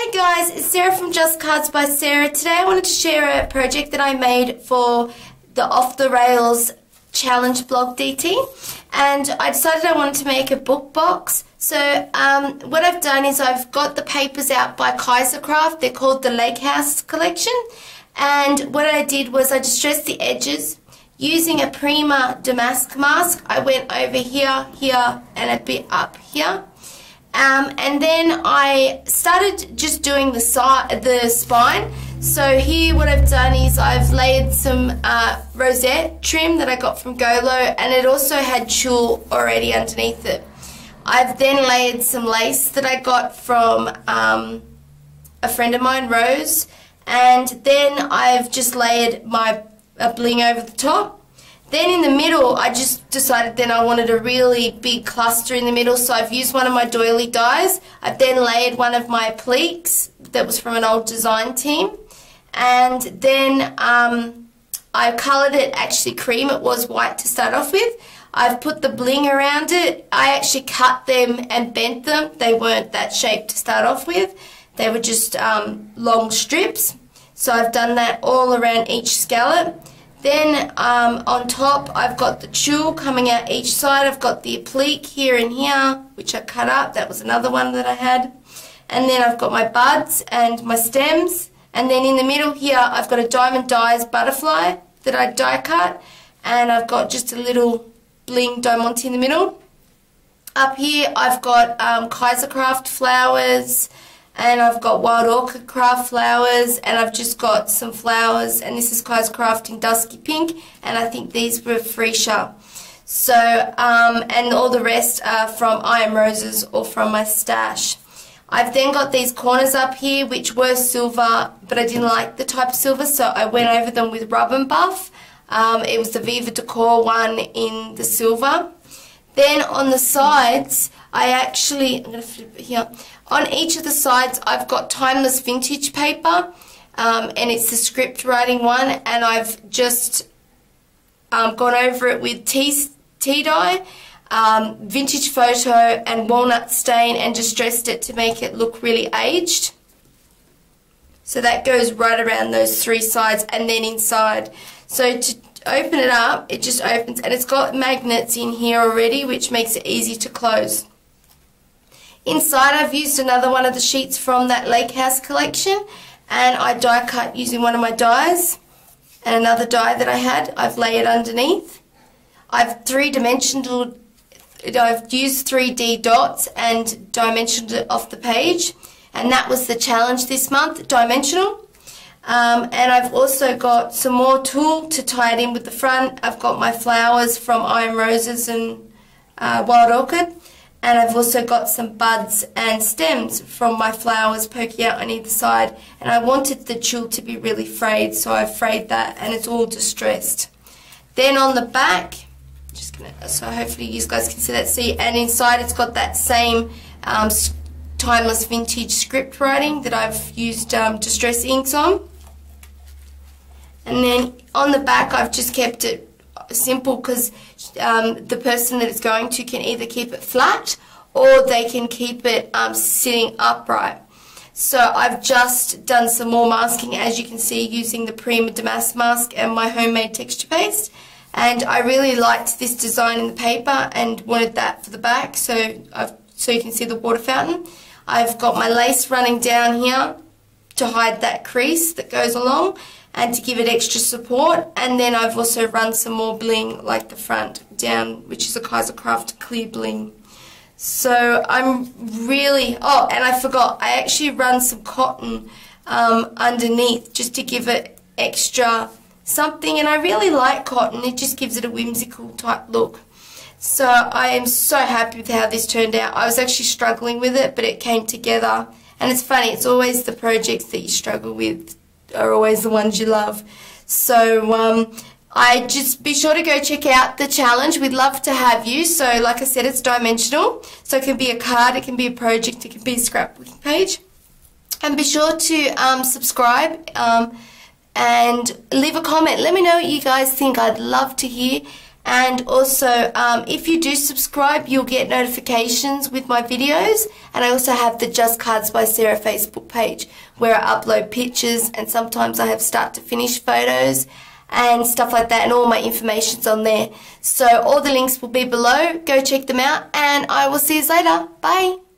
Hey guys, it's Sarah from Just Cards by Sarah. Today I wanted to share a project that I made for the Off the Rails Challenge blog DT, and I decided I wanted to make a book box. So what I've done is I've got the papers out by Kaisercraft. They're called the Lake House collection, and what I did was I distressed the edges using a Prima damask mask. I went over here, here and a bit up here. And then I started just doing the spine. So here what I've done is I've layered some rosette trim that I got from Golo, and it also had tulle already underneath it. I've then layered some lace that I got from a friend of mine, Rose, and then I've just layered my bling over the top. Then in the middle, I just decided then I wanted a really big cluster in the middle, so I've used one of my doily dies. I've then layered one of my pleats that was from an old design team, and then I coloured it actually cream. It was white to start off with. I've put the bling around it. I actually cut them and bent them. They weren't that shape to start off with. They were just long strips. So I've done that all around each scallop. Then on top I've got the tulle coming out each side. I've got the applique here and here, which I cut up. That was another one that I had. And then I've got my buds and my stems. And then in the middle here I've got a Diamond Dies butterfly that I die cut. And I've got just a little bling diamante in the middle. Up here I've got Kaisercraft flowers. And I've got Wild Orchid Craft flowers, and I've just got some flowers, and this is Kaisercraft in Dusky Pink, and I think these were Freesia. So, and all the rest are from I Am Roses or from my stash. I've then got these corners up here, which were silver, but I didn't like the type of silver, so I went over them with Rub and Buff. It was the Viva Decor one in the silver. Then on the sides, I'm going to flip it here. On each of the sides, I've got Timeless Vintage paper, and it's the script writing one, and I've just gone over it with tea dye, vintage photo, and walnut stain, and distressed it to make it look really aged. So that goes right around those three sides, and then inside. So to open it up, it just opens, and it's got magnets in here already, which makes it easy to close. Inside I've used another one of the sheets from that Lake House collection, and I die cut using one of my dies, and another die that I had I've layered underneath. I've used 3D dots and dimensioned it off the page, and that was the challenge this month, dimensional. And I've also got some more tulle to tie it in with the front. I've got my flowers from I Am Roses and Wild Orchid. And I've also got some buds and stems from my flowers poking out on either side. And I wanted the tulle to be really frayed, so I frayed that, and it's all distressed. Then on the back, so hopefully you guys can see that. And inside it's got that same Timeless Vintage script writing that I've used distress inks on. And then on the back I've just kept it simple, because the person that it's going to can either keep it flat or they can keep it sitting upright. So I've just done some more masking, as you can see, using the Prima damask mask and my homemade texture paste, and I really liked this design in the paper and wanted that for the back, so you can see the water fountain. I've got my lace running down here to hide that crease that goes along and to give it extra support, and then I've also run some more bling like the front down, which is a Kaisercraft clear bling. So I'm really, oh, and I forgot, I actually run some cotton underneath just to give it extra something, and I really like cotton. It just gives it a whimsical type look. So I am so happy with how this turned out. I was actually struggling with it, but it came together, and it's funny, it's always the projects that you struggle with are always the ones you love. So I just be sure to go check out the challenge. We'd love to have you. So like I said, it's dimensional, so it can be a card, it can be a project, it can be a scrapbooking page. And be sure to subscribe and leave a comment. Let me know what you guys think. I'd love to hear. And also, if you do subscribe, you'll get notifications with my videos. And I also have the Just Cards by Sara Facebook page where I upload pictures, and sometimes I have start to finish photos and stuff like that, and all my information's on there. So all the links will be below. Go check them out, and I will see you later. Bye.